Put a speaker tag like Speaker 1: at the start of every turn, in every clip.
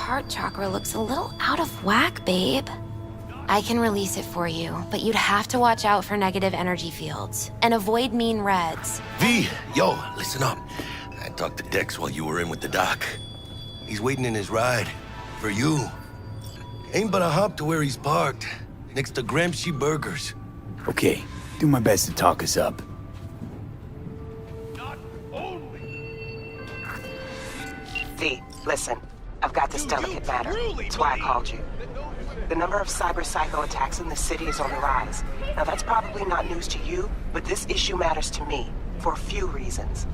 Speaker 1: heart chakra looks a little out of whack, babe. I can release it for you, but you'd have to watch out for negative energy fields and avoid mean reds.
Speaker 2: V, yo, listen up. I talked to Dex while you were in with the doc. He's waiting in his ride. For you. Ain't but a hop to where he's parked. Next to Gramsci Burgers.
Speaker 3: Okay, do my best to talk us up.
Speaker 4: V, listen. I've got this delicate matter. That's why I called you. The number of cyber psycho attacks in the city is on the rise. Now that's probably not news to you, but this issue matters to me for a few reasons.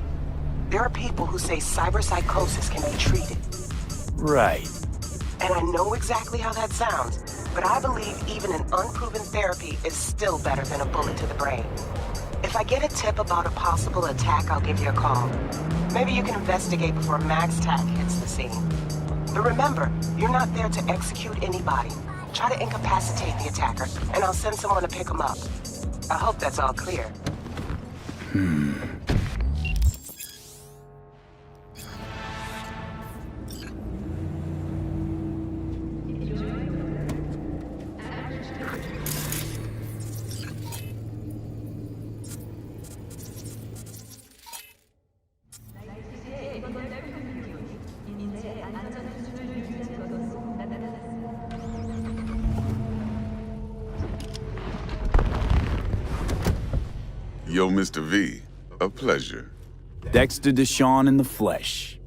Speaker 4: There are people who say cyber psychosis can be treated.
Speaker 3: Right.
Speaker 4: And I know exactly how that sounds, but I believe even an unproven therapy is still better than a bullet to the brain. If I get a tip about a possible attack, I'll give you a call. Maybe you can investigate before Max Tack hits the scene. But remember, you're not there to execute anybody. Try to incapacitate the attacker, and I'll send someone to pick him up. I hope that's all clear.
Speaker 5: Yo, Mr. V, a pleasure.
Speaker 3: Dexter Deshawn in the flesh.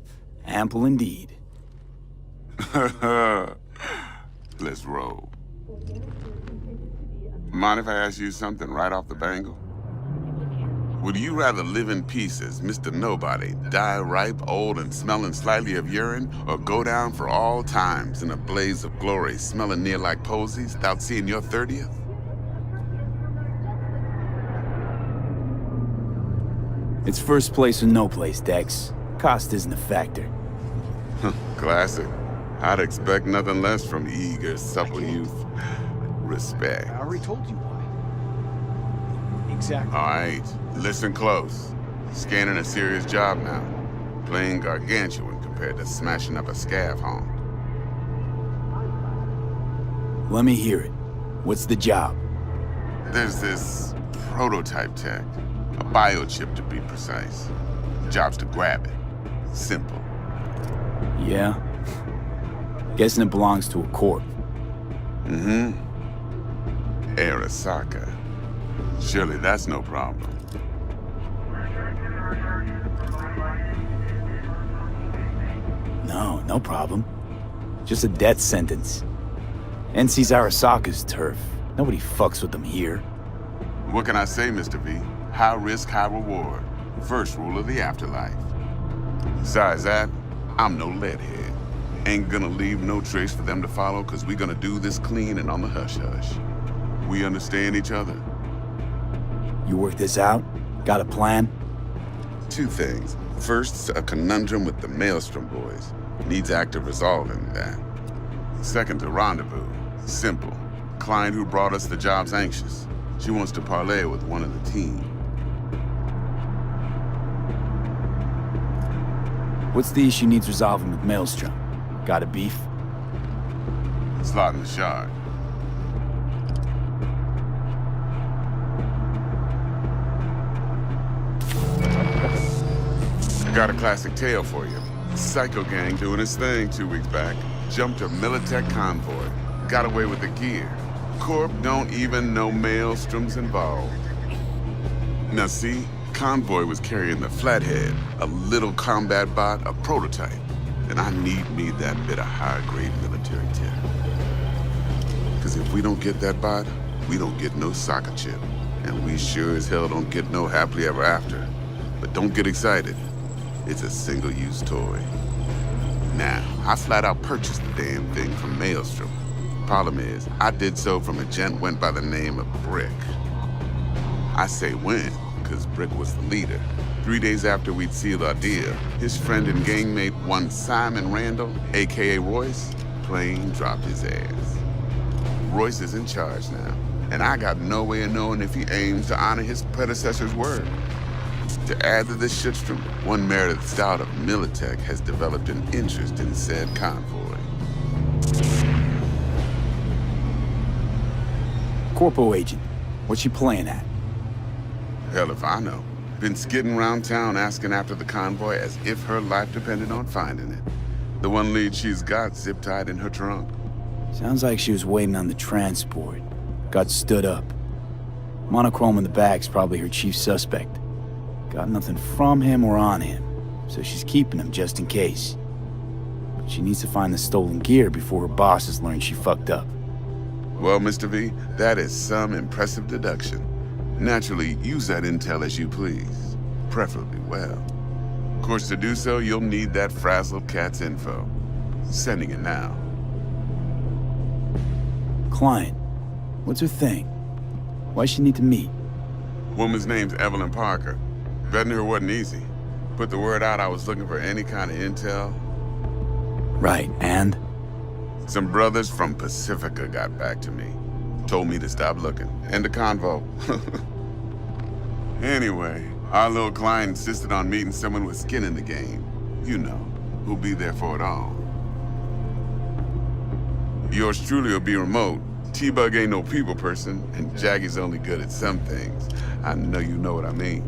Speaker 3: Ample indeed.
Speaker 5: Let's roll. Mind if I ask you something right off the bangle? Would you rather live in peace as Mr. Nobody, die ripe, old, and smelling slightly of urine, or go down for all times in a blaze of glory, smelling near like posies, without seeing your 30th?
Speaker 3: It's first place or no place, Dex. Cost isn't a factor.
Speaker 5: Classic. I'd expect nothing less from eager, supple youth. Respect.
Speaker 6: I already told you why. Exactly.
Speaker 5: All right, listen close. Scanning a serious job now. Playing gargantuan compared to smashing up a scav home.
Speaker 3: Let me hear it. What's the job?
Speaker 5: There's this prototype tech. A biochip, to be precise. Job's to grab it. Simple.
Speaker 3: Yeah? Guessing it belongs to a corp.
Speaker 5: Mm-hmm. Arasaka. Surely that's no problem.
Speaker 3: No problem. Just a death sentence. NC's Arasaka's turf. Nobody fucks with them here.
Speaker 5: What can I say, Mr. V? High risk, high reward. First rule of the afterlife. Besides that, I'm no leadhead. Ain't gonna leave no trace for them to follow, cause we gonna do this clean and on the hush-hush. We understand each other?
Speaker 3: You work this out? Got a plan?
Speaker 5: Two things. First, a conundrum with the Maelstrom boys. Needs active resolving that. Second, a rendezvous. Simple. Client who brought us the job's anxious. She wants to parlay with one of the team.
Speaker 3: What's the issue needs resolving with Maelstrom? Got a beef?
Speaker 5: Slot in the shard. Got a classic tale for you. Psycho gang doing his thing 2 weeks back. Jumped a Militech convoy. Got away with the gear. Corp don't even know Maelstrom's involved. Now see, convoy was carrying the Flathead, a little combat bot, a prototype. And I need me that bit of high-grade military tech. Because if we don't get that bot, we don't get no soccer chip. And we sure as hell don't get no happily ever after. But don't get excited. It's a single-use toy. Now, I flat out purchased the damn thing from Maelstrom. Problem is, I did so from a gent went by the name of Brick. I say when, because Brick was the leader. 3 days after we'd sealed our deal, his friend and gangmate, one Simon Randall, AKA Royce, plain dropped his ass. Royce is in charge now, and I got no way of knowing if he aims to honor his predecessor's word. To add to this shitstrom, one Meredith Stout of Militech has developed an interest in said convoy.
Speaker 3: Corpo agent. What's she playing at?
Speaker 5: Hell if I know. Been skidding around town asking after the convoy as if her life depended on finding it. The one lead she's got zip-tied in her trunk.
Speaker 3: Sounds like she was waiting on the transport. Got stood up. Monochrome in the back's probably her chief suspect. Got nothing from him or on him, so she's keeping him just in case. But she needs to find the stolen gear before her bosses learn she fucked up.
Speaker 5: Well, Mr. V, that is some impressive deduction. Naturally, use that intel as you please. Preferably well. Of course, to do so, you'll need that frazzled cat's info. Sending it now.
Speaker 3: Client. What's her thing? Why's she need to meet?
Speaker 5: Woman's name's Evelyn Parker. Vetting her wasn't easy. Put the word out I was looking for any kind of intel.
Speaker 3: Right, and?
Speaker 5: Some brothers from Pacifica got back to me. Told me to stop looking. And the convo. Anyway, our little client insisted on meeting someone with skin in the game. You know, who'll be there for it all. Yours truly will be remote. T-Bug ain't no people person, and Jaggy's only good at some things. I know you know what I mean.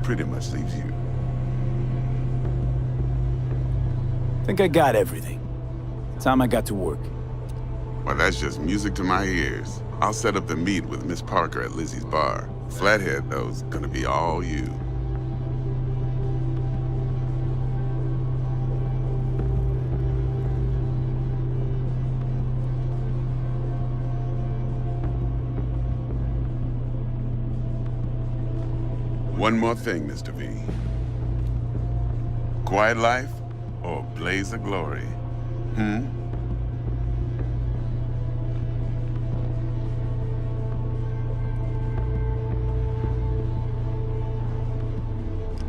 Speaker 5: Pretty much leaves you.
Speaker 3: Think I got everything. Time I got to work.
Speaker 5: Well, that's just music to my ears. I'll set up the meet with Miss Parker at Lizzie's bar. Flathead, though, is gonna be all you. One more thing, Mr. V. Quiet life or blaze of glory?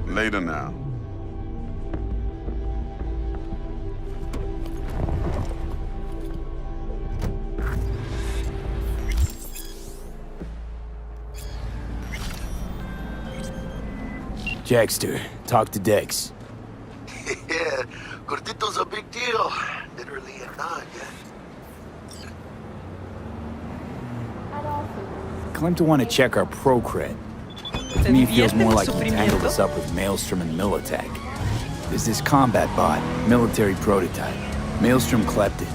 Speaker 5: Later now.
Speaker 3: Jackster, talk to Dex.
Speaker 2: Yeah, Cortito's a big deal. Literally a nod,
Speaker 3: Claim to want to check our pro cred. To me, it feels more like he tangled us up with Maelstrom and Militech. There's this combat bot, military prototype. Maelstrom clept it.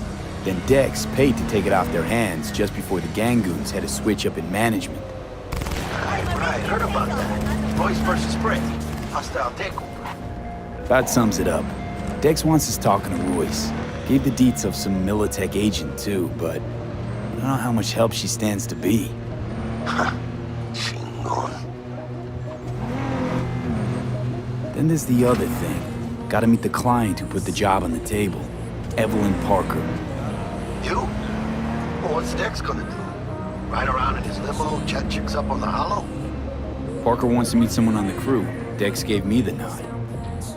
Speaker 3: Then Dex paid to take it off their hands just before the Gangoons had a switch up in management.
Speaker 2: Right, heard about that. Voice versus prey. Hostile takeover.
Speaker 3: That sums it up. Dex wants us talking to Royce. Gave the deets of some Militech agent too, but I don't know how much help she stands to be.
Speaker 2: Chingon.
Speaker 3: Then there's the other thing. Gotta meet the client who put the job on the table. Evelyn Parker.
Speaker 2: You? Well, what's Dex gonna do? Ride around in his limo, chat chicks up on the hollow?
Speaker 3: Parker wants to meet someone on the crew. Dex gave me the nod.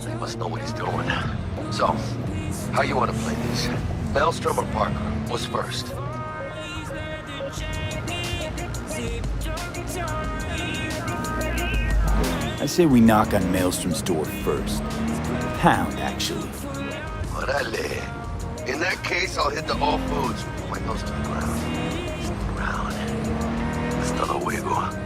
Speaker 2: He must know what he's doing. So, how you want to play this? Maelstrom or Parker? What's first?
Speaker 3: I say we knock on Maelstrom's door first. Pound, actually.
Speaker 2: Orale. In that case, I'll hit the all foods. Point those to the ground. Ground. Hasta luego.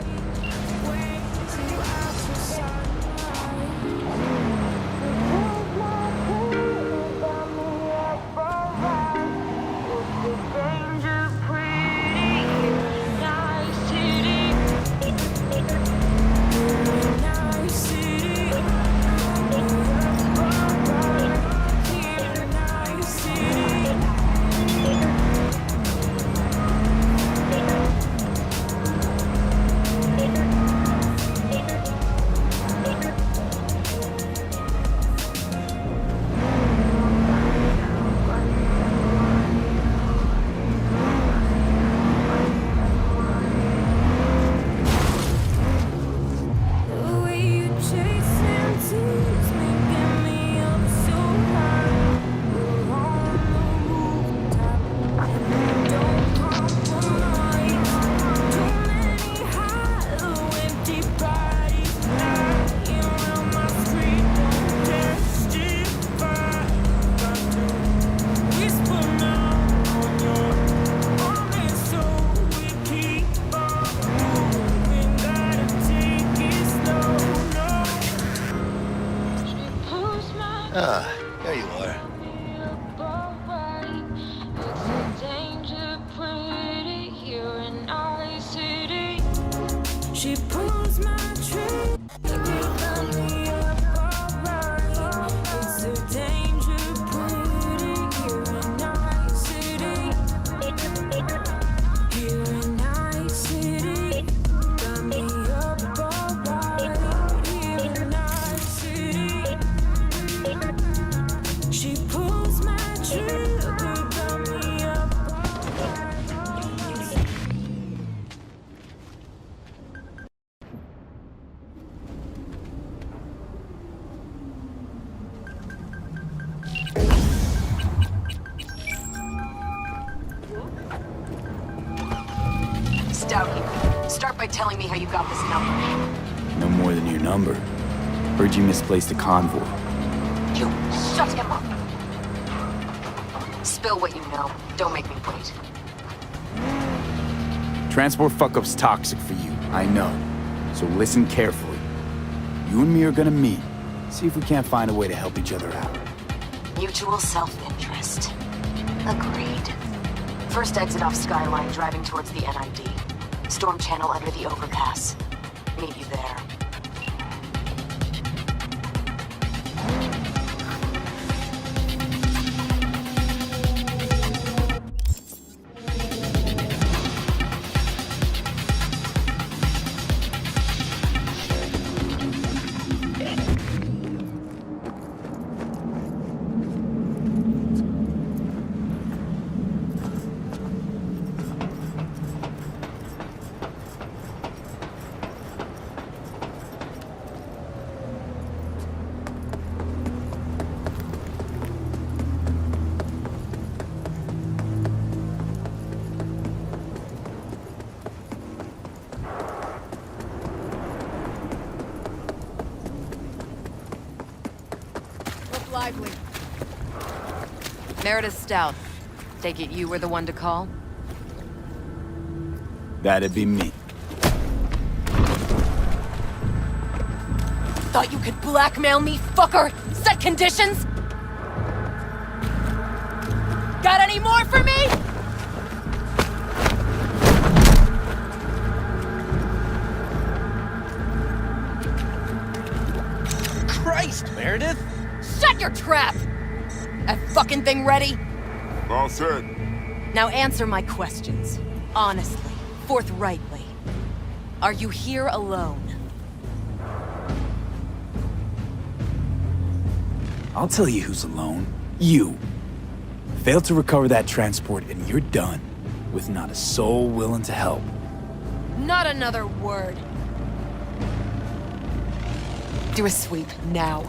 Speaker 2: Ah, there you are.
Speaker 7: She pulls my tree. It's a danger pretty here in night city. Here in night city. Got me up alright. Here in night city. She pulls my trigger. Got me up alright.
Speaker 8: Stout here. Start by telling me how you got this number.
Speaker 3: No more than your number. Heard you misplaced a convoy.
Speaker 8: You shut him up. Spill what you know. Don't make me wait.
Speaker 3: Transport fuck-up's toxic for you, I know. So listen carefully. You and me are gonna meet. See if we can't find a way to help each other out.
Speaker 8: Mutual self-interest. Agreed. First exit off Skyline, driving towards the NID. Storm channel under the overpass. Meet you there.
Speaker 9: Lively. Meredith Stout. Take it you were the one to call?
Speaker 3: That'd be me.
Speaker 9: Thought you could blackmail me, fucker? Set conditions? Got any more for me?
Speaker 10: Christ, Meredith!
Speaker 9: Shut your trap! That fucking thing ready?
Speaker 5: All set.
Speaker 9: Now answer my questions. Honestly, forthrightly. Are you here alone?
Speaker 3: I'll tell you who's alone. You. Failed to recover that transport and you're done. With not a soul willing to help.
Speaker 9: Not another word. Do a sweep, now.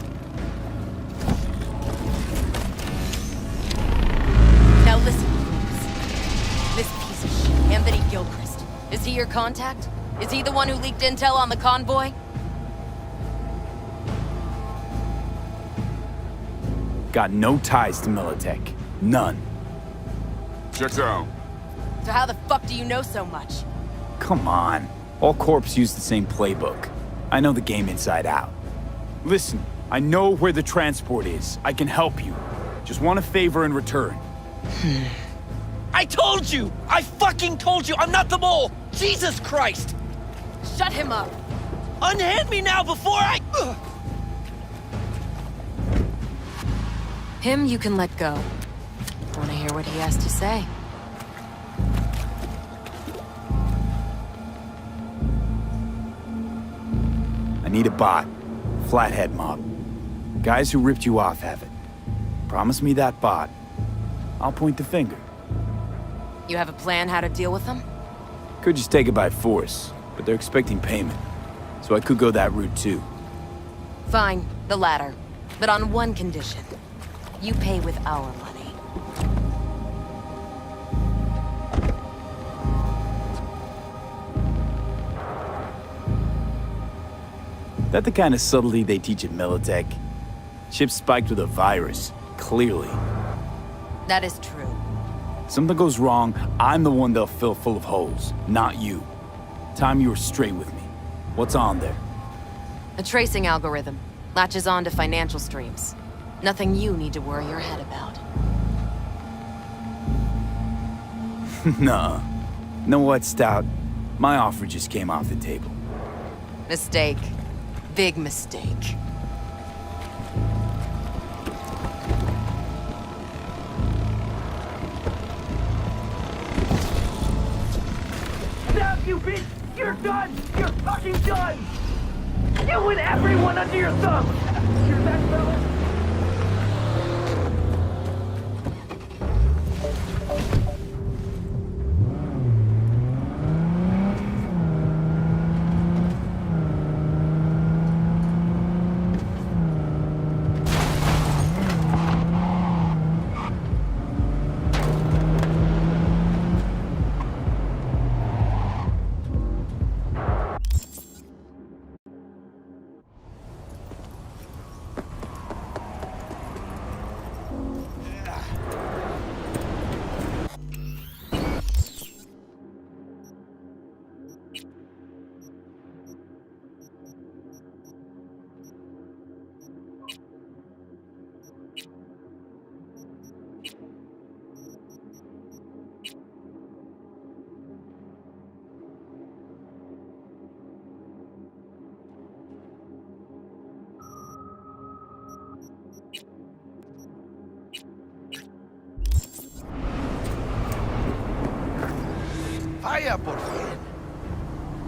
Speaker 9: Now listen, please. This piece of shit, Anthony Gilchrist. Is he your contact? Is he the one who leaked intel on the convoy?
Speaker 3: Got no ties to Militech. None.
Speaker 5: Checks out.
Speaker 9: So how the fuck do you know so much?
Speaker 3: Come on. All corps use the same playbook. I know the game inside out. Listen, I know where the transport is. I can help you. Just want a favor in return.
Speaker 10: I told you! I fucking told you! I'm not the mole! Jesus Christ!
Speaker 9: Shut him up!
Speaker 10: Unhand me now before I... Ugh.
Speaker 9: Him you can let go. Wanna hear what he has to say?
Speaker 3: I need a bot. Flathead mob. Guys who ripped you off have it. Promise me that bot. I'll point the finger.
Speaker 9: You have a plan how to deal with them?
Speaker 3: Could just take it by force, but they're expecting payment. So I could go that route too.
Speaker 9: Fine, the latter. But on one condition. You pay with our money.
Speaker 3: That the kind of subtlety they teach at Militech? Ship spiked with a virus, clearly.
Speaker 9: That is true.
Speaker 3: Something goes wrong, I'm the one they'll fill full of holes, not you. Time you were straight with me. What's on there?
Speaker 9: A tracing algorithm. Latches on to financial streams. Nothing you need to worry your head about.
Speaker 3: Nah. Know what, Stout? My offer just came off the table.
Speaker 9: Mistake. Big mistake.
Speaker 10: Stop, you bitch! You're done! You're fucking done! You and everyone under your thumb! Hear that, fella?
Speaker 2: Vaya, por fin.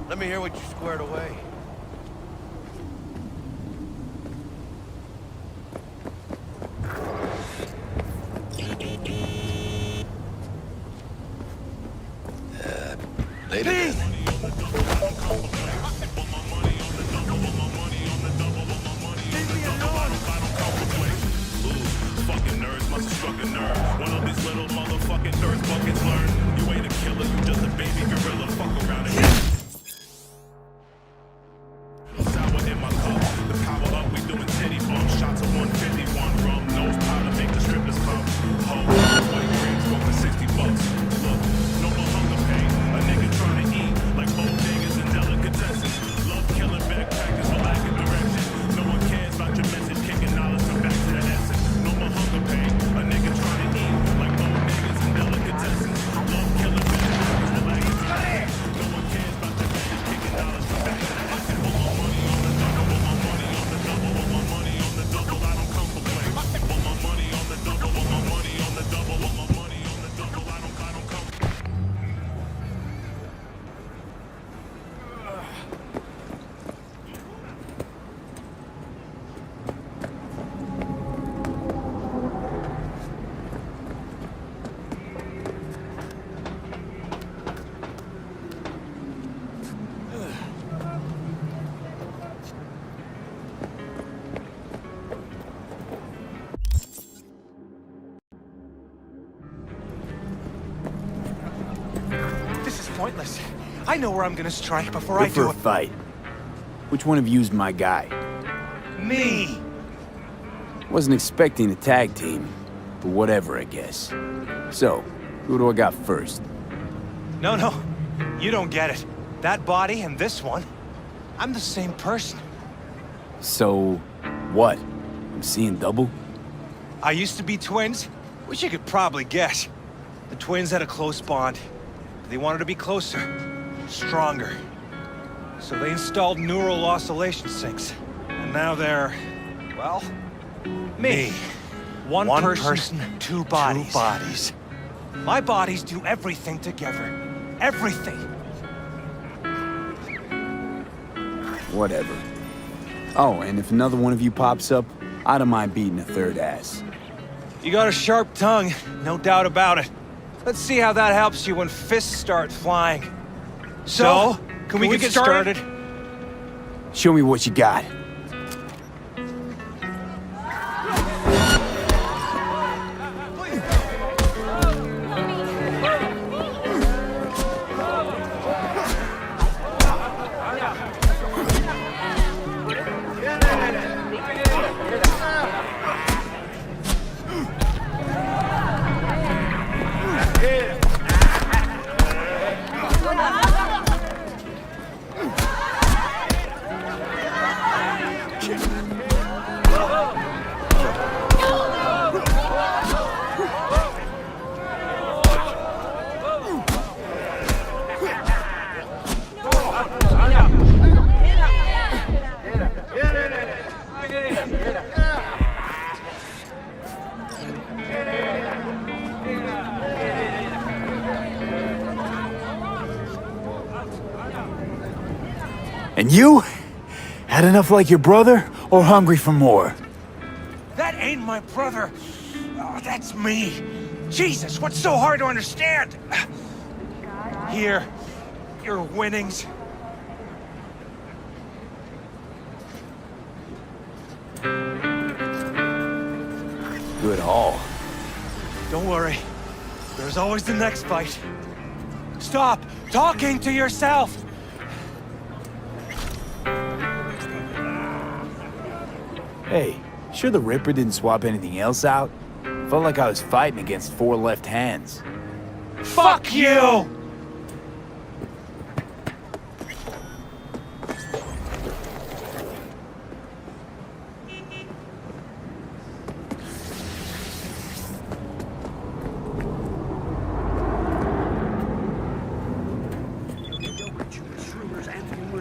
Speaker 2: Let me hear what you squared away. Later then.
Speaker 11: Fucking nerds must have struck a nerve. One of these little motherfucking thirst buckets learn. You ain't a killer, you just a baby gorilla. Fuck around and sour in my cup. The power up, we doing titty bump. Shots of 151 rum. Nose powder make the strippers come. Ho, white grapes go for $60. Look, no more hunger pain. A nigga trying to eat like bodegas and delicatessens. Love killing backpackers for lack of direction. No one cares about your message, kicking knowledge from back to the essence. No more hunger pain. A nigga trying to eat like bodegas and delicatessens. Love killing backpackers for lack of direction. No one cares about your message, kicking knowledge from back to the essence. Want my money on the double, want my money on the double, want my money on the double. I don't come for play. Want my money on the double, want my money on the double, want my money on the double. I don't come.
Speaker 6: This is pointless. I know where I'm gonna strike before
Speaker 3: Good
Speaker 6: I
Speaker 3: for
Speaker 6: do
Speaker 3: a fight. Which one of you's my guy?
Speaker 6: it. Me!
Speaker 3: Wasn't expecting a tag team, but whatever, I guess. So, who do I got first?
Speaker 6: No, you don't get it. That body and this one, I'm the same person.
Speaker 3: So, what? I'm seeing double?
Speaker 6: I used to be twins, which you could probably guess. The twins had a close bond. They wanted to be closer, stronger. So they installed neural oscillation syncs. And now they're, well, me. One person, two bodies. My bodies do everything together. Everything.
Speaker 3: Whatever. Oh, and if another one of you pops up, I don't mind beating a third ass.
Speaker 6: You got a sharp tongue, no doubt about it. Let's see how that helps you when fists start flying. So, can we get started?
Speaker 3: Show me what you got. And you? Had enough like your brother, or hungry for more?
Speaker 6: That ain't my brother. Oh, that's me. Jesus, what's so hard to understand? Here, your winnings.
Speaker 3: Good haul.
Speaker 6: Don't worry. There's always the next fight. Stop talking to yourself!
Speaker 3: Hey, sure the Ripper didn't swap anything else out? Felt like I was fighting against 4 left hands.
Speaker 6: Fuck you!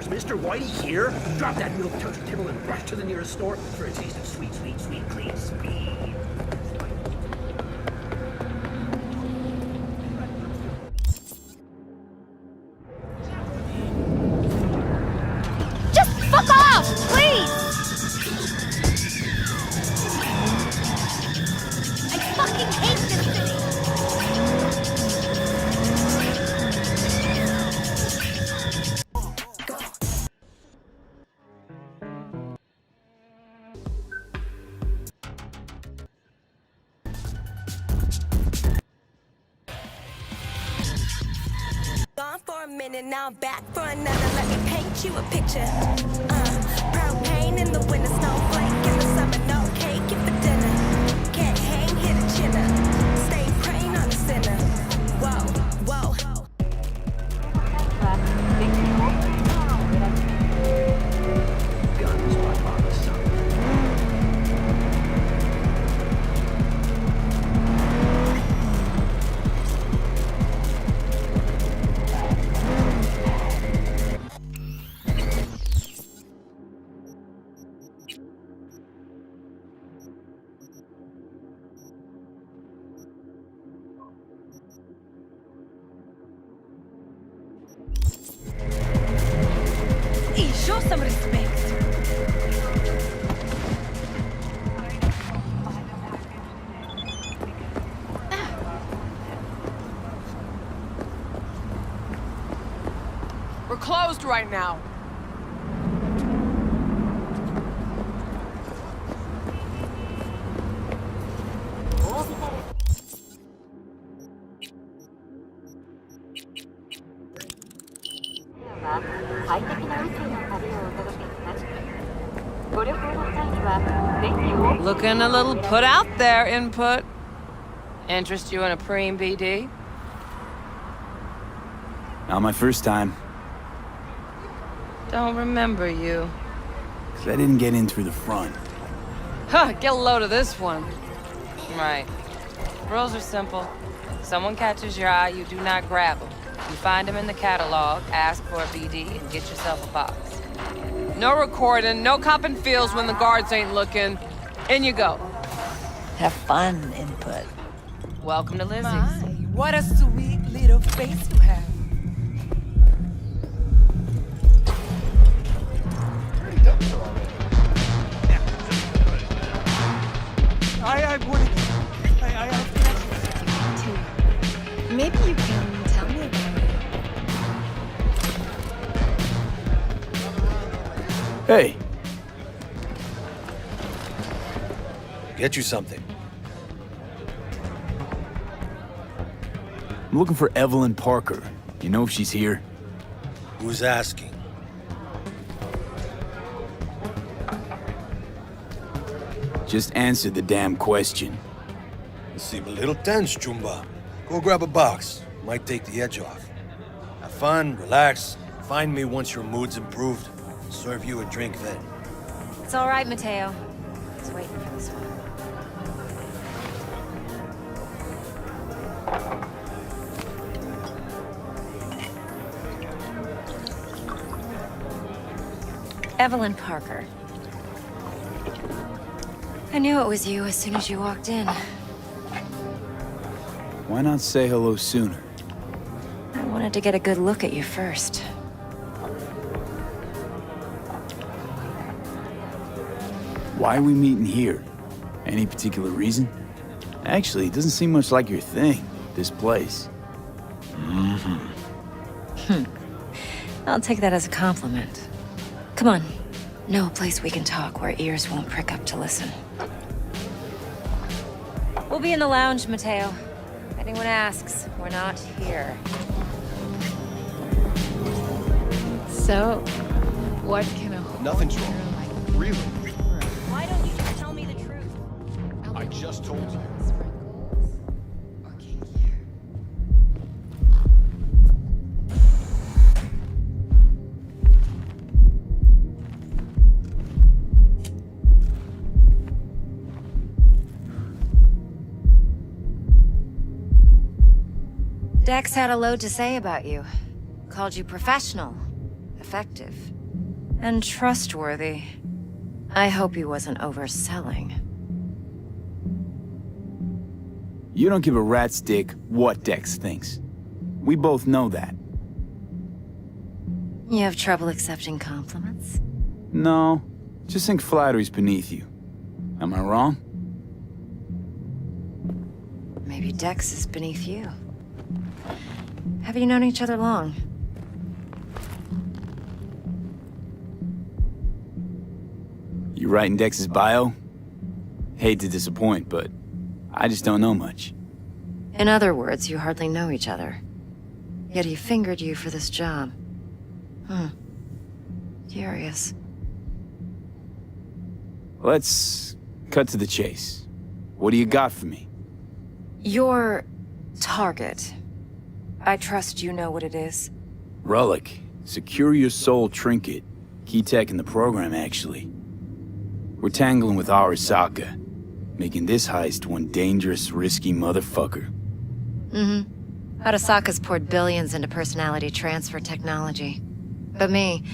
Speaker 10: Mr. Whitey here? Drop that milk toast kibble and rush to the nearest store for a taste of sweet, sweet, sweet, clean speed.
Speaker 1: Just fuck off, please! I fucking hate this city!
Speaker 7: Gone for a minute, now I'm back for another. Let me paint you a picture. Propane in the winter, snowflake in the summer, no cake if for dinner. Can't hang, hit a chinner. Stay praying on a sinner. Whoa, whoa.
Speaker 10: Guns, my father's son.
Speaker 9: Hey, show some respect.
Speaker 12: We're closed right now.
Speaker 9: Looking a little put out there, input. Interest you in a preem BD?
Speaker 3: Not my first time,
Speaker 9: Don't remember you.
Speaker 3: 'cause I didn't get in through the front.
Speaker 9: Huh, get a load of this one. Right. Rules are simple. Someone catches your eye, you do not grab them. You find them in the catalog, ask for a BD, and get yourself a box.
Speaker 12: No recording, no copping feels when the guards ain't looking. In you go.
Speaker 13: Have fun, input.
Speaker 9: Welcome to Lizzie's.
Speaker 12: My, what a sweet little face you have.
Speaker 6: I wouldn't. I
Speaker 13: Maybe you can tell me about it.
Speaker 3: Hey,
Speaker 14: Get you something.
Speaker 3: I'm looking for Evelyn Parker. You know if she's here?
Speaker 14: Who's asking?
Speaker 3: Just answer the damn question.
Speaker 14: You seem a little tense, Chumba. Go grab a box. Might take the edge off. Have fun, relax. Find me once your mood's improved. Serve you a drink then.
Speaker 1: It's all right, Mateo. I was waiting for this one. Evelyn Parker. I knew it was you as soon as you walked in.
Speaker 3: Why not say hello sooner?
Speaker 1: I wanted to get a good look at you first.
Speaker 3: Why are we meeting here? Any particular reason? Actually, it doesn't seem much like your thing, this place.
Speaker 13: I'll take that as a compliment. Come on. Know a place we can talk where ears won't prick up to listen. We'll be in the lounge, Mateo. If anyone asks, we're not here.
Speaker 12: So, what can a whole
Speaker 14: Nothing's
Speaker 12: year
Speaker 14: wrong.
Speaker 12: like
Speaker 14: Really?
Speaker 13: Why don't you just tell me the truth?
Speaker 14: I just told you.
Speaker 13: Or kinkier? Dex had a load to say about you. Called you professional, effective, and trustworthy. I hope he wasn't overselling.
Speaker 3: You don't give a rat's dick what Dex thinks. We both know that.
Speaker 13: You have trouble accepting compliments?
Speaker 3: No, just think flattery's beneath you. Am I wrong?
Speaker 13: Maybe Dex is beneath you. Have you known each other long?
Speaker 3: You writing Dex's bio? Hate to disappoint, but I just don't know much.
Speaker 13: In other words, you hardly know each other. Yet he fingered you for this job. Curious.
Speaker 3: Let's cut to the chase. What do you got for me?
Speaker 13: Your target. I trust you know what it is.
Speaker 3: Relic. Secure your soul trinket. Key tech in the program, actually. We're tangling with Arasaka, making this heist one dangerous, risky motherfucker.
Speaker 13: Arasaka's poured billions into personality transfer technology. But me,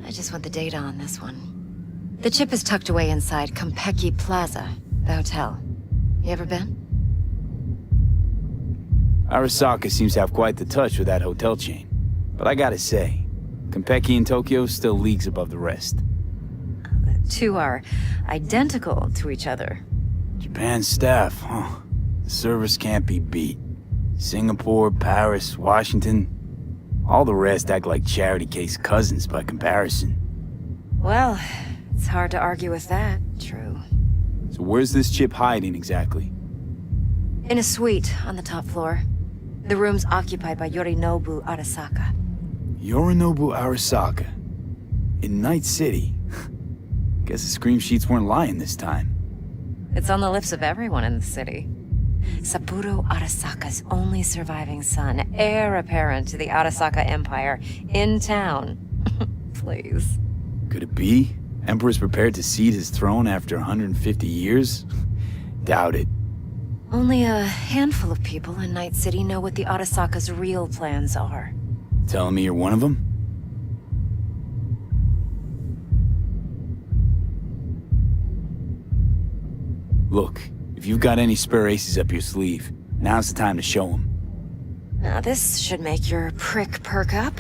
Speaker 13: I just want the data on this one. The chip is tucked away inside Konpeki Plaza, the hotel. You ever been?
Speaker 3: Arasaka seems to have quite the touch with that hotel chain. But I gotta say, Konpeki in Tokyo still leagues above the rest.
Speaker 13: The two are identical to each other.
Speaker 3: Japan's staff, huh? The service can't be beat. Singapore, Paris, Washington. All the rest act like charity case cousins by comparison.
Speaker 13: Well, it's hard to argue with that, true.
Speaker 3: So where's this chip hiding exactly?
Speaker 13: In a suite on the top floor. The room's occupied by Yorinobu Arasaka.
Speaker 3: Yorinobu Arasaka. In Night City. Guess the scream sheets weren't lying this time.
Speaker 13: It's on the lips of everyone in the city. Saburo Arasaka's only surviving son, heir apparent to the Arasaka Empire, in town. Please.
Speaker 3: Could it be? Emperor's prepared to cede his throne after 150 years? Doubt it.
Speaker 13: Only a handful of people in Night City know what the Arasaka's real plans are.
Speaker 3: Telling me you're one of them? Look, if you've got any spare aces up your sleeve, now's the time to show them.
Speaker 13: Now this should make your prick perk up.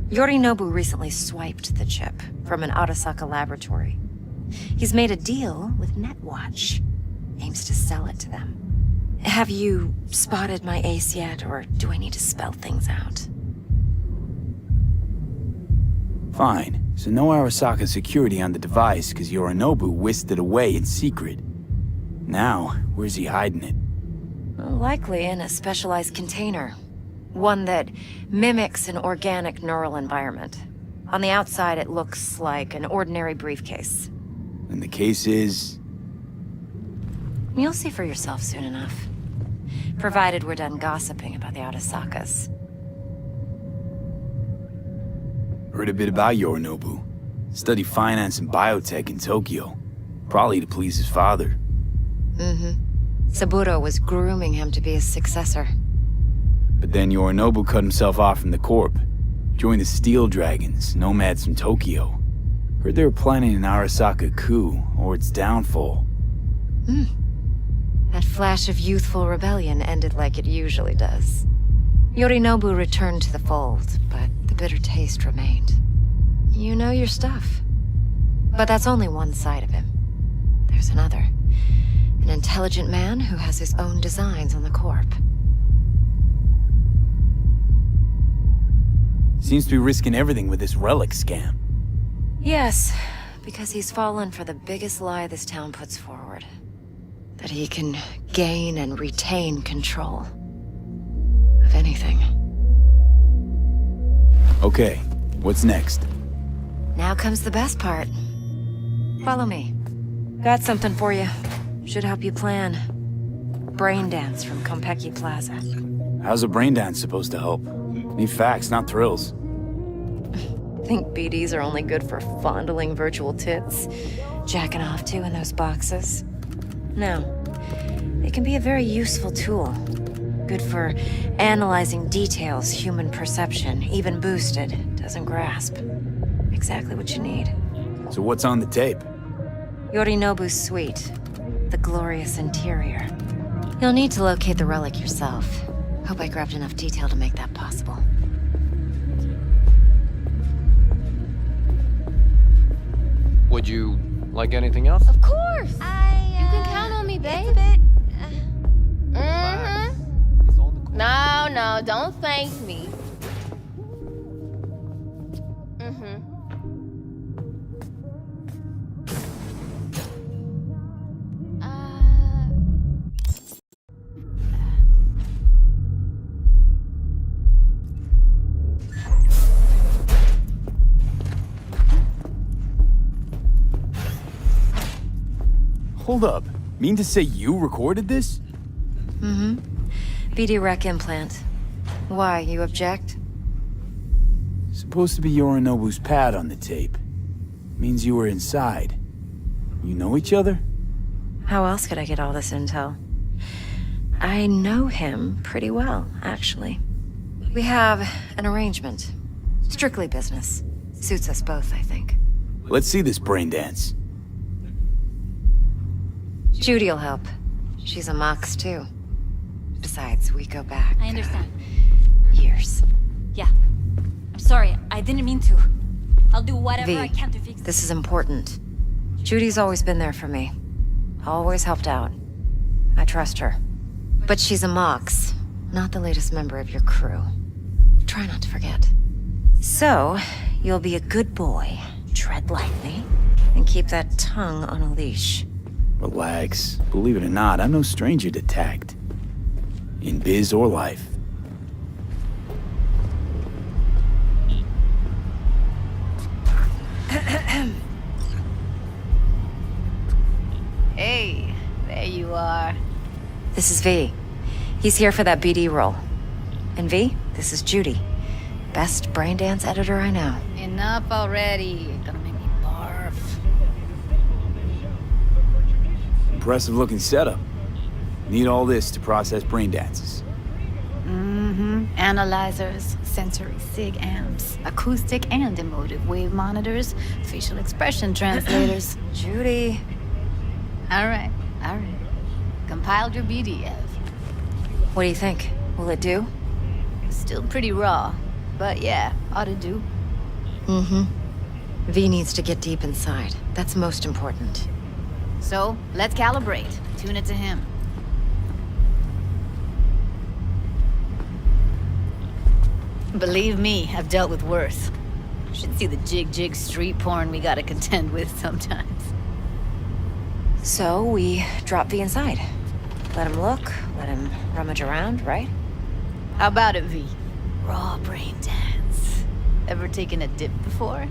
Speaker 13: Yorinobu recently swiped the chip from an Arasaka laboratory. He's made a deal with Netwatch. Aims to sell it to them. Have you spotted my ace yet, or do I need to spell things out?
Speaker 3: Fine, so no Arasaka security on the device because Yorinobu whisked it away in secret. Now, where's he hiding it?
Speaker 13: Likely in a specialized container. One that mimics an organic neural environment. On the outside, it looks like an ordinary briefcase.
Speaker 3: And the case is...
Speaker 13: You'll see for yourself soon enough. Provided we're done gossiping about the Arasakas.
Speaker 3: Heard a bit about Yorinobu. Studied finance and biotech in Tokyo. Probably to please his father.
Speaker 13: Saburo was grooming him to be his successor.
Speaker 3: But then Yorinobu cut himself off from the Corp. Joined the Steel Dragons, nomads from Tokyo. Heard they were planning an Arasaka coup, or its downfall.
Speaker 13: That flash of youthful rebellion ended like it usually does. Yorinobu returned to the fold, but the bitter taste remained. You know your stuff. But that's only one side of him. there's another. An intelligent man who has his own designs on the Corp.
Speaker 3: Seems to be risking everything with this relic scam.
Speaker 13: Yes, because he's fallen for the biggest lie this town puts forward. That he can gain and retain control of anything.
Speaker 3: Okay, what's next?
Speaker 13: Now comes the best part. Follow me. Got something for you. Should help you plan. Brain dance from Konpeki Plaza.
Speaker 3: How's a brain dance supposed to help? Need facts, not thrills.
Speaker 13: Think BDs are only good for fondling virtual tits? Jacking off to in those boxes? No. They can be a very useful tool. Good for analyzing details human perception, even boosted, doesn't grasp. Exactly what you need.
Speaker 3: So what's on the tape?
Speaker 13: Yorinobu's suite. The glorious interior. You'll need to locate the relic yourself. Hope I grabbed enough detail to make that possible.
Speaker 15: Would you like anything else?
Speaker 1: Of course! You can count on me, babe. No, don't thank me.
Speaker 3: Hold up. Mean to say you recorded this?
Speaker 13: Mm-hmm. BD Rec implant. Why, you object?
Speaker 3: Supposed to be Yorinobu's pad on the tape. Means you were inside. You know each other?
Speaker 13: How else could I get all this intel? I know him pretty well, actually. We have an arrangement. Strictly business. Suits us both, I think.
Speaker 3: Let's see this brain dance.
Speaker 13: Judy'll help. She's a Mox, too. Besides, we go back.
Speaker 16: I understand.
Speaker 13: Years.
Speaker 16: Yeah. I'm sorry, I didn't mean to. I'll do whatever I can to fix
Speaker 13: this is important. Judy's always been there for me. Always helped out. I trust her. But she's a Mox, not the latest member of your crew. Try not to forget. So, you'll be a good boy, tread lightly, and keep that tongue on a leash.
Speaker 3: Relax. Believe it or not, I'm no stranger to tact. In biz or life.
Speaker 16: Hey, there you are.
Speaker 13: This is V. He's here for that BD role. And V, this is Judy. Best brain dance editor I know.
Speaker 16: Enough already. Gonna make me barf.
Speaker 3: Impressive looking setup. Need all this to process brain dances.
Speaker 16: Mm-hmm. Analyzers, sensory sig amps, acoustic and emotive wave monitors, facial expression translators.
Speaker 13: Judy.
Speaker 16: All right. Compiled your BDF.
Speaker 13: What do you think? Will it do?
Speaker 16: Still pretty raw, but yeah, ought to do.
Speaker 13: Mm-hmm. V needs to get deep inside. That's most important.
Speaker 16: So, let's calibrate. Tune it to him. Believe me, I've dealt with worse. Should see the jig street porn we gotta contend with sometimes.
Speaker 13: So, we drop V inside. Let him look, let him rummage around, right?
Speaker 16: How about it, V? Raw brain dance. Ever taken a dip before?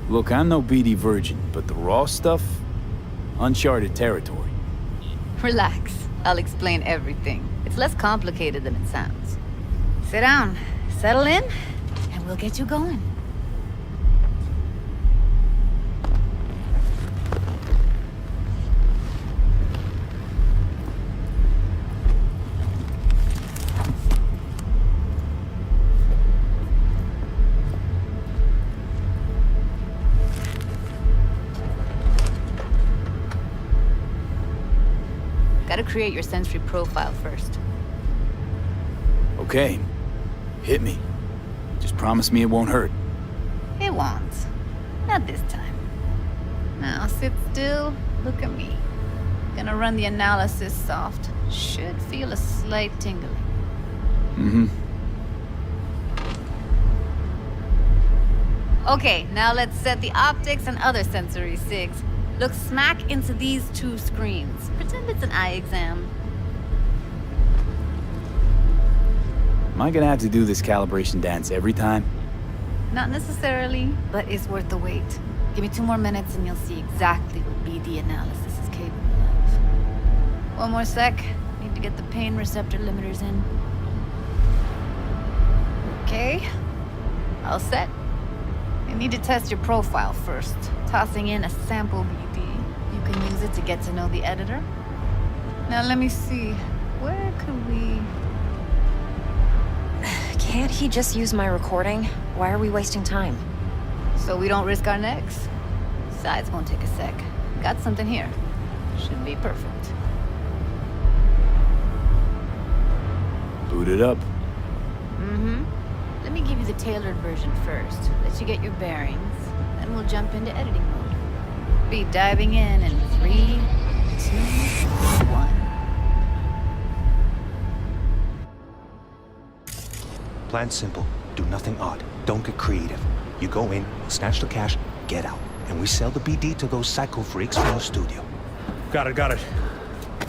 Speaker 3: Look, I'm no BD virgin, but the raw stuff? Uncharted territory.
Speaker 16: Relax. I'll explain everything. It's less complicated than it sounds. Sit down, settle in, and we'll get you going. Gotta create your sensory profile first.
Speaker 3: Okay. Hit me. Just promise me it won't hurt.
Speaker 16: It won't. Not this time. Now sit still, look at me. Gonna run the analysis soft. Should feel a slight tingling.
Speaker 3: Mm-hmm.
Speaker 16: Okay, now let's set the optics and other sensory sigs. Look smack into these two screens. Pretend it's an eye exam.
Speaker 3: Am I gonna have to do this calibration dance every time?
Speaker 16: Not necessarily, but it's worth the wait. Give me 2 more minutes and you'll see exactly what BD analysis is capable of. 1 more sec. Need to get the pain receptor limiters in. Okay. All set. You need to test your profile first. Tossing in a sample BD. You can use it to get to know the editor. Now let me see. Where could we...
Speaker 13: Can't he just use my recording? Why are we wasting time?
Speaker 16: So we don't risk our necks? Besides, won't take a sec. Got something here. Should be perfect.
Speaker 3: Boot it up.
Speaker 16: Mm-hmm. Let me give you the tailored version first. Let you get your bearings. Then we'll jump into editing mode. Be diving in 3, 2, 1.
Speaker 6: Plan simple. Do nothing odd. Don't get creative. You go in, snatch the cash, get out. And we sell the BD to those psycho freaks from the studio. Got it.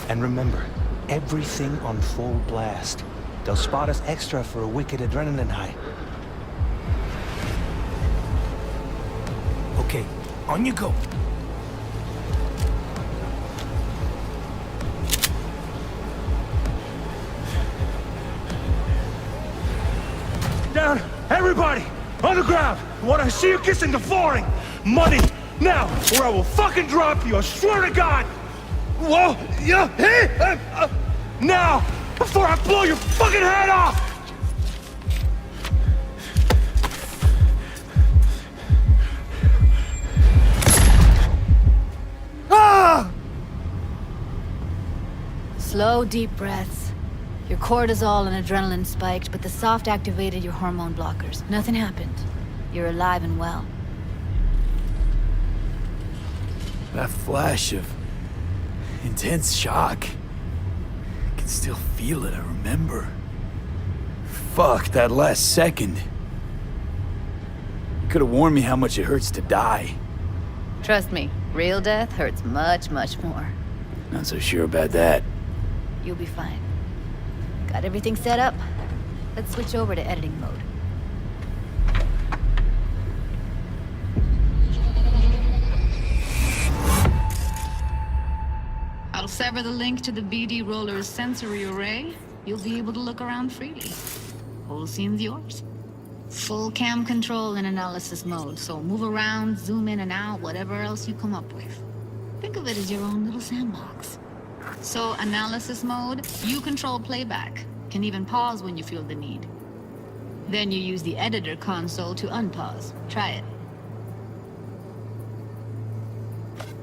Speaker 6: And remember, everything on full blast. They'll spot us extra for a wicked adrenaline high. Okay, on you go. Down, everybody! On the ground! I want to see you kissing the flooring! Money! Now, or I will fucking drop you, I swear to God! Whoa! Yeah! Hey! Now! Before I blow your fucking head off! Ah!
Speaker 16: Slow, deep breaths. Your cortisol and adrenaline spiked, but the soft activated your hormone blockers. Nothing happened. You're alive and well.
Speaker 3: That flash of intense shock. I can still feel it, I remember. Fuck, that last second. You could have warned me how much it hurts to die.
Speaker 16: Trust me, real death hurts much, much more.
Speaker 3: Not so sure about that.
Speaker 16: You'll be fine. Got everything set up? Let's switch over to editing mode. I'll sever the link to the BD roller's sensory array. You'll be able to look around freely. Whole scene's yours. Full cam control in analysis mode, so move around, zoom in and out, whatever else you come up with. Think of it as your own little sandbox. So, analysis mode, you control playback. Can even pause when you feel the need. Then you use the editor console to unpause. Try it.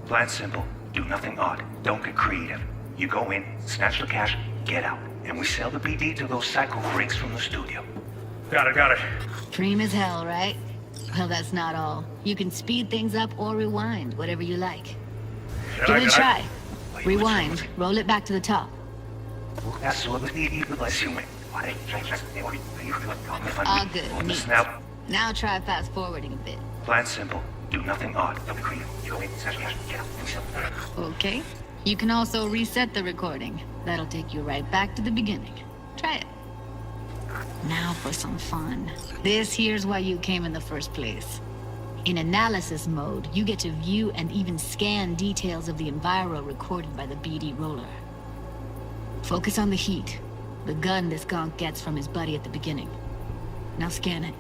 Speaker 6: Plan simple. Do nothing odd. Don't get creative. You go in, snatch the cash, get out. And we sell the BD to those psycho freaks from the studio. Got it.
Speaker 16: Dream as hell, right? Well, that's not all. You can speed things up or rewind, whatever you like. Give it a try. Rewind. Roll it back to the top. All good. Neat. Now try fast forwarding a bit.
Speaker 6: Plan simple. Do nothing odd. Don't be creative. You go in, snatch the cash, get out.
Speaker 16: Okay. You can also reset the recording. That'll take you right back to the beginning. Try it. Now for some fun. This here's why you came in the first place. In analysis mode, you get to view and even scan details of the enviro recorded by the BD roller. Focus on the heat, the gun this gonk gets from his buddy at the beginning. Now scan it.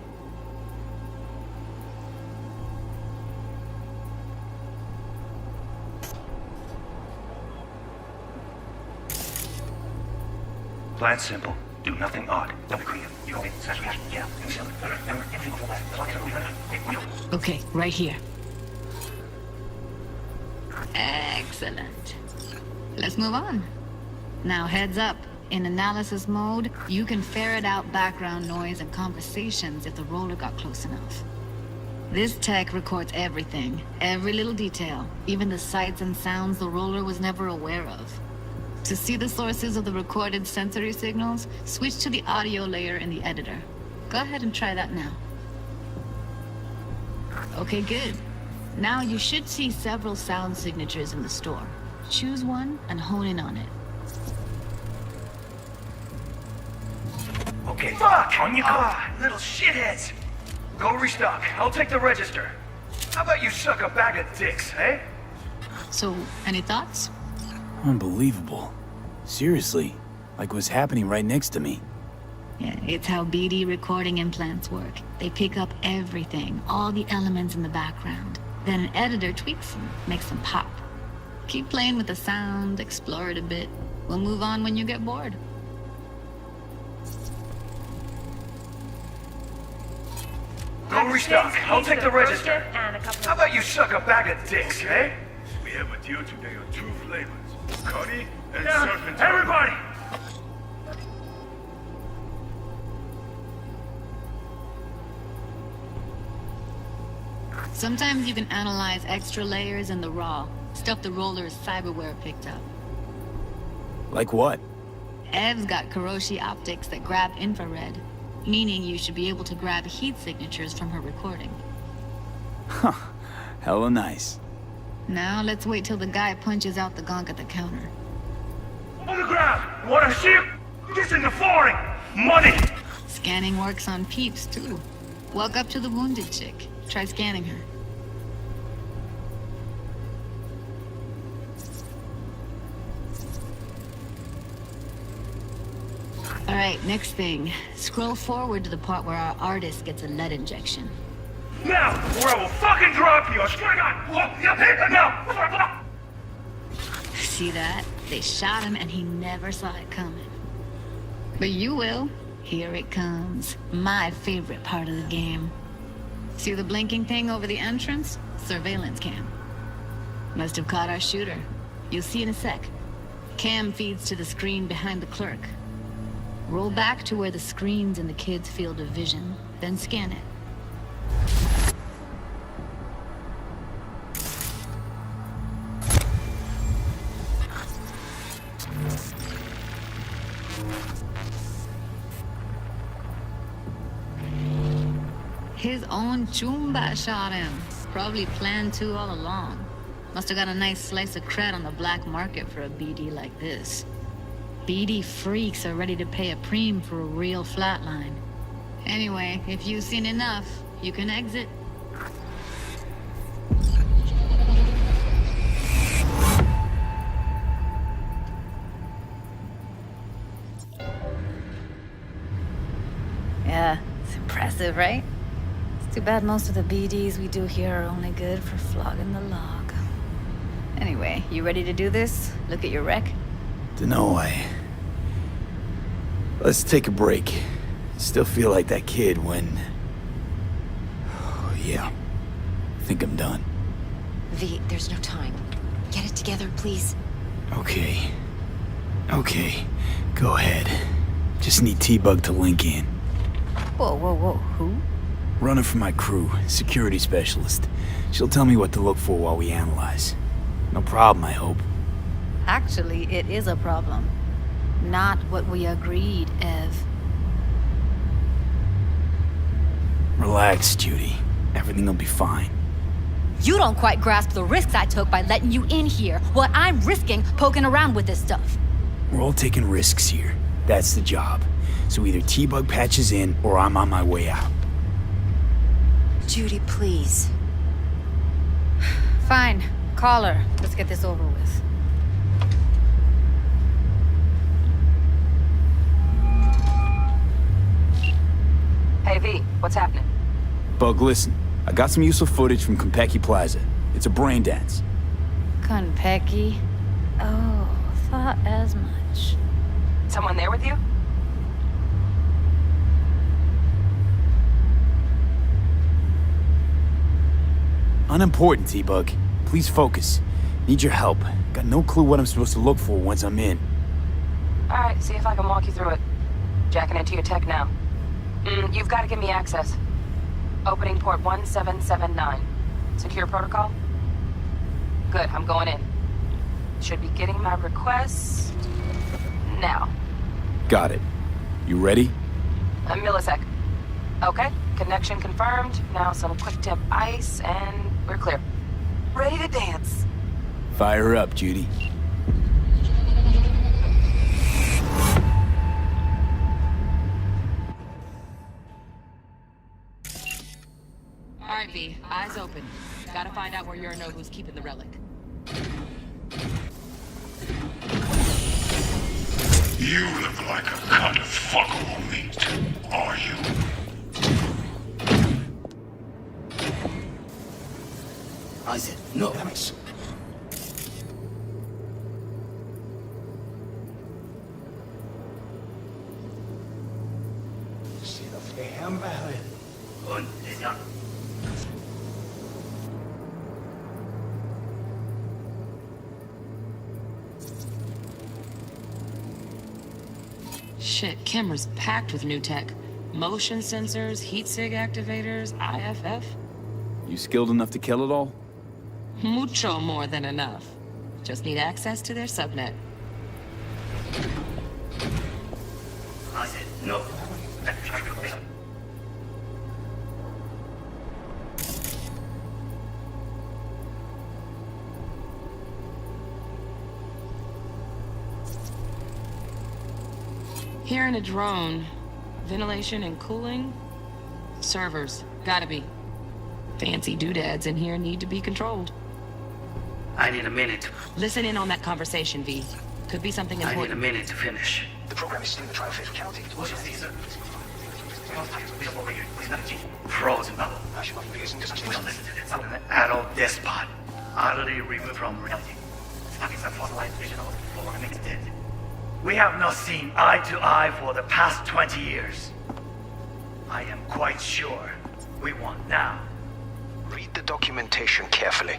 Speaker 6: Plan simple. Do nothing odd. Don't be creative. You go in, snatch the cash, get out.
Speaker 16: Okay, right here. Excellent. Let's move on. Now heads up. In analysis mode, you can ferret out background noise and conversations if the roller got close enough. This tech records everything, every little detail, even the sights and sounds the roller was never aware of. To see the sources of the recorded sensory signals, switch to the audio layer in the editor. Go ahead and try that now. Okay, good. Now you should see several sound signatures in the store. Choose one and hone in on it.
Speaker 10: Okay, fuck! On you go! Little shitheads! Go restock. I'll take the register. How about you suck a bag of dicks, eh?
Speaker 16: So, any thoughts?
Speaker 3: Unbelievable. Seriously, like what's happening right next to me.
Speaker 16: Yeah, it's how BD recording implants work. They pick up everything, all the elements in the background. Then an editor tweaks them, makes them pop. Keep playing with the sound, explore it a bit. We'll move on when you get bored.
Speaker 10: Go restock. I'll take the register. How about you suck a bag of dicks, eh?
Speaker 11: We have a deal today on 2 flavors. Cuddy and
Speaker 10: Down,
Speaker 11: Serpentine.
Speaker 10: everybody!
Speaker 16: Sometimes you can analyze extra layers in the raw, stuff the roller's cyberware picked up.
Speaker 3: Like what?
Speaker 16: Ev's got Kuroshi optics that grab infrared, meaning you should be able to grab heat signatures from her recording.
Speaker 3: Huh. Hella nice.
Speaker 16: Now let's wait till the guy punches out the gonk at the counter.
Speaker 10: On the ground! Want a ship? Get in the flooring! Money!
Speaker 16: Scanning works on peeps, too. Walk up to the wounded chick. Try scanning her. Alright, next thing. Scroll forward to the part where our artist gets a lead injection.
Speaker 10: Now, or I will fucking drop you! I swear to God! Now!
Speaker 16: See that? They shot him and he never saw it coming. But you will. Here it comes. My favorite part of the game. See the blinking thing over the entrance? Surveillance cam. Must have caught our shooter. You'll see in a sec. Cam feeds to the screen behind the clerk. Roll back to where the screen's in the kid's field of vision, then scan it. His own Chumba shot him. Probably planned to all along. Must have got a nice slice of cred on the black market for a BD like this. BD freaks are ready to pay a preem for a real flatline. Anyway, if you've seen enough, you can exit. Yeah, it's impressive, right? It's too bad most of the BDs we do here are only good for flogging the log. Anyway, you ready to do this? Look at your wreck?
Speaker 3: Dunno, Let's take a break. Still feel like that kid when... Oh, yeah. I think I'm done.
Speaker 1: V, there's no time. Get it together, please.
Speaker 3: Okay. Okay. Go ahead. Just need T-Bug to link in.
Speaker 16: Whoa, whoa, whoa. Who?
Speaker 3: Running for my crew. Security specialist. She'll tell me what to look for while we analyze. No problem, I hope.
Speaker 16: Actually, it is a problem. Not what we agreed, Ev.
Speaker 3: Relax, Judy. Everything will be fine.
Speaker 17: You don't quite grasp the risks I took by letting you in here. What I'm risking poking around with this stuff.
Speaker 3: We're all taking risks here. That's the job. So either T-Bug patches in, or I'm on my way out.
Speaker 1: Judy, please.
Speaker 17: Fine. Call her. Let's get this over with.
Speaker 8: Hey, V, what's happening?
Speaker 3: Bug, listen. I got some useful footage from Konpeki Plaza. It's a brain dance.
Speaker 16: Konpeki? Oh, thought as much.
Speaker 8: Someone there with you?
Speaker 3: Unimportant, T-Bug. Please focus. Need your help. Got no clue what I'm supposed to look for once I'm in.
Speaker 8: Alright, see if I can walk you through it. Jacking into your tech now. You've got to give me access.
Speaker 9: Opening port 1779. Secure protocol? Good, I'm going in. Should be getting my request now.
Speaker 3: Got it. You ready?
Speaker 9: A millisec. Okay, connection confirmed. Now some quick tip ice, and we're clear. Ready to dance.
Speaker 3: Fire her up, Judy.
Speaker 9: Alright, V. Eyes open. Gotta find out where Yorinobu's keeping the relic.
Speaker 11: You look like a cut of fuckable meat, are you?
Speaker 2: I said no.
Speaker 9: Shit, camera's packed with new tech. Motion sensors, heat sig activators, IFF.
Speaker 3: You skilled enough to kill it all?
Speaker 9: Mucho more than enough. Just need access to their subnet.
Speaker 10: I said no.
Speaker 9: Hearing a drone. Ventilation and cooling? Servers. Gotta be. Fancy doodads in here need to be controlled.
Speaker 10: I need a minute.
Speaker 9: Listen in on that conversation, V. Could be something important.
Speaker 10: I need a minute to finish.
Speaker 18: The program is still in the trial phase of counting.
Speaker 10: What is this? Frozen bubble. We'll listen to this. An adult despot. Utterly removed from reality. Stuck in some fossilized vision of before and makes dead. We have not seen eye to eye for the past 20 years. I am quite sure we want now.
Speaker 18: Read the documentation carefully.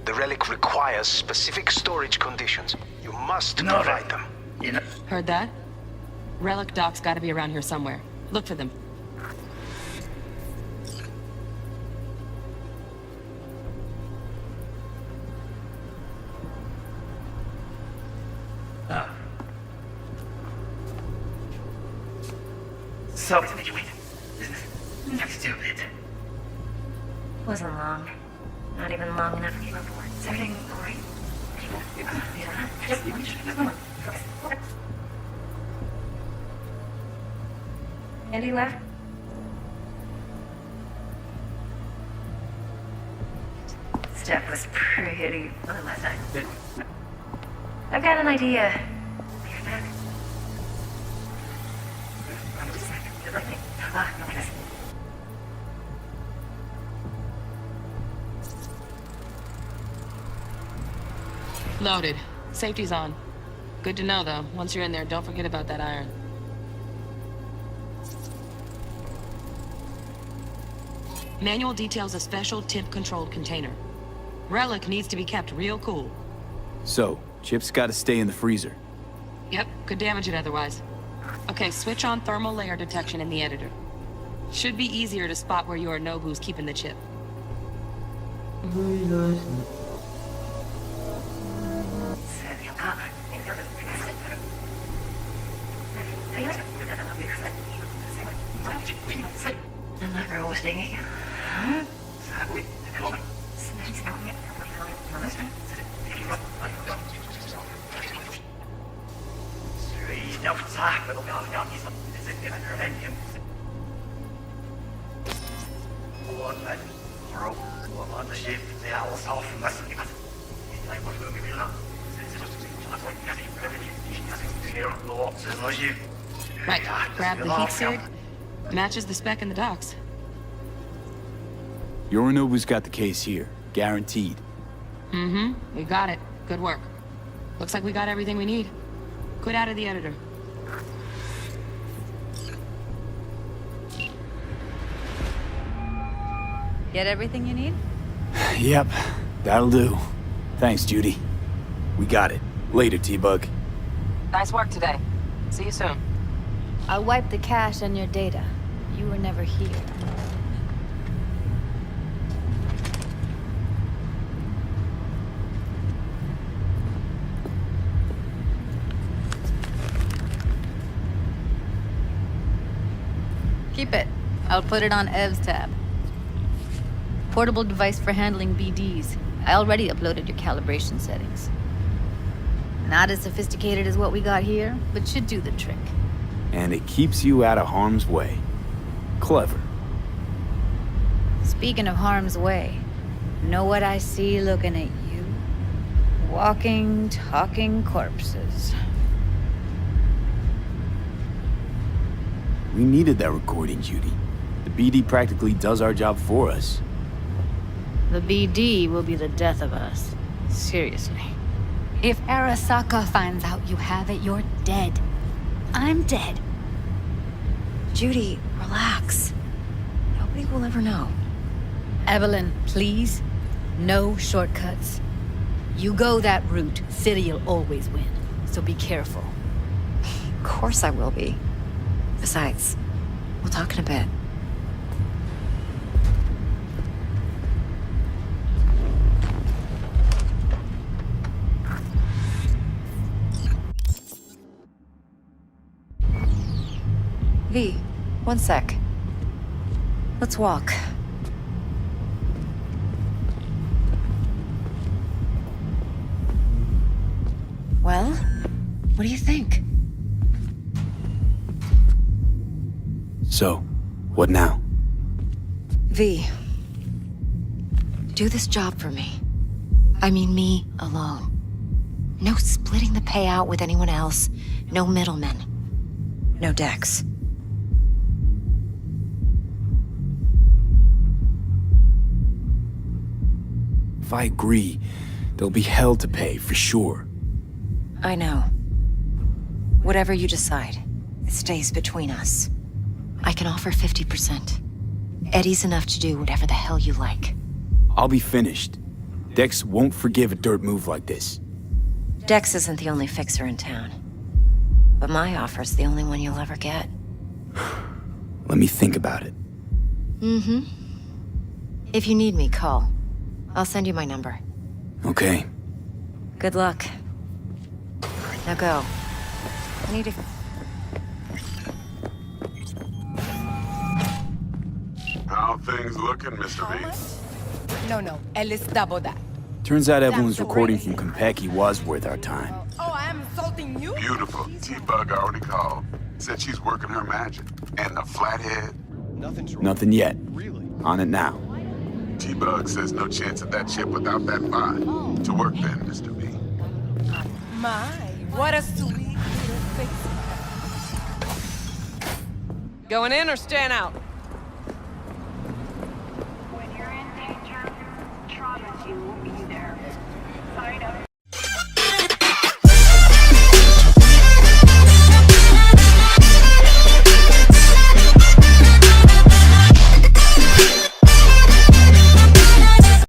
Speaker 18: The relic requires specific storage conditions. You must provide them.
Speaker 9: Heard that? Relic docks gotta be around here somewhere. Look for them.
Speaker 10: So, stupid.
Speaker 13: Wasn't long. Not even long enough for reports. Is everything alright? Andy left? Steph was pretty fun last night. I've got an idea.
Speaker 9: Loaded. Safety's on. Good to know, though. Once you're in there, don't forget about that iron. Manual details a special temp-controlled container. Relic needs to be kept real cool.
Speaker 3: So, Chip's gotta stay in the freezer.
Speaker 9: Yep, could damage it otherwise. Okay, switch on thermal layer detection in the editor. Should be easier to spot where Yorinobu's keeping the chip.
Speaker 13: And that girl was digging.
Speaker 9: Right, grab the heat sig. Matches the spec in the docks.
Speaker 3: Yorinobu's got the case here. Guaranteed.
Speaker 9: Mm-hmm. We got it. Good work. Looks like we got everything we need. Quit out of the editor.
Speaker 17: Get everything you need?
Speaker 3: Yep, that'll do. Thanks, Judy. We got it. Later, T-Bug.
Speaker 9: Nice work today. See you soon.
Speaker 17: I'll wipe the cache on your data. You were never here. Keep it. I'll put it on Ev's tab. Portable device for handling BDs. I already uploaded your calibration settings. Not as sophisticated as what we got here, but should do the trick.
Speaker 3: And it keeps you out of harm's way. Clever.
Speaker 17: Speaking of harm's way, know what I see looking at you? Walking, talking corpses.
Speaker 3: We needed that recording, Judy. The BD practically does our job for us.
Speaker 17: The BD will be the death of us. Seriously. If Arasaka finds out you have it, you're dead. I'm dead.
Speaker 13: Judy, relax. Nobody will ever know.
Speaker 17: Evelyn, please. No shortcuts. You go that route, City'll always win. So be careful.
Speaker 13: Of course I will be. Besides, we'll talk in a bit. V, one sec. Let's walk. Well, what do you think?
Speaker 3: So, what now?
Speaker 13: V, do this job for me. I mean me alone. No splitting the payout with anyone else. No middlemen. No Dex.
Speaker 3: If I agree, there'll be hell to pay, for sure.
Speaker 13: I know. Whatever you decide, it stays between us. I can offer 50%. Eddie's enough to do whatever the hell you like.
Speaker 3: I'll be finished. Dex won't forgive a dirt move like this.
Speaker 13: Dex isn't the only fixer in town. But my offer's the only one you'll ever get.
Speaker 3: Let me think about it.
Speaker 13: Mm-hmm. If you need me, call. I'll send you my number.
Speaker 3: Okay.
Speaker 13: Good luck. Now go. I need to...
Speaker 5: How things looking, Mr. B?
Speaker 12: No, él es double that.
Speaker 3: Turns out Evelyn's recording from Konpeki was worth our time.
Speaker 12: Oh, I am insulting you?
Speaker 5: Beautiful. T-Bug already called. Said she's working her magic. And the flathead?
Speaker 3: Nothing yet. On it now.
Speaker 5: T-Bug says no chance of that chip without that vibe. To work then, Mr. B.
Speaker 12: My, what a sweet little face. Going in or staying out?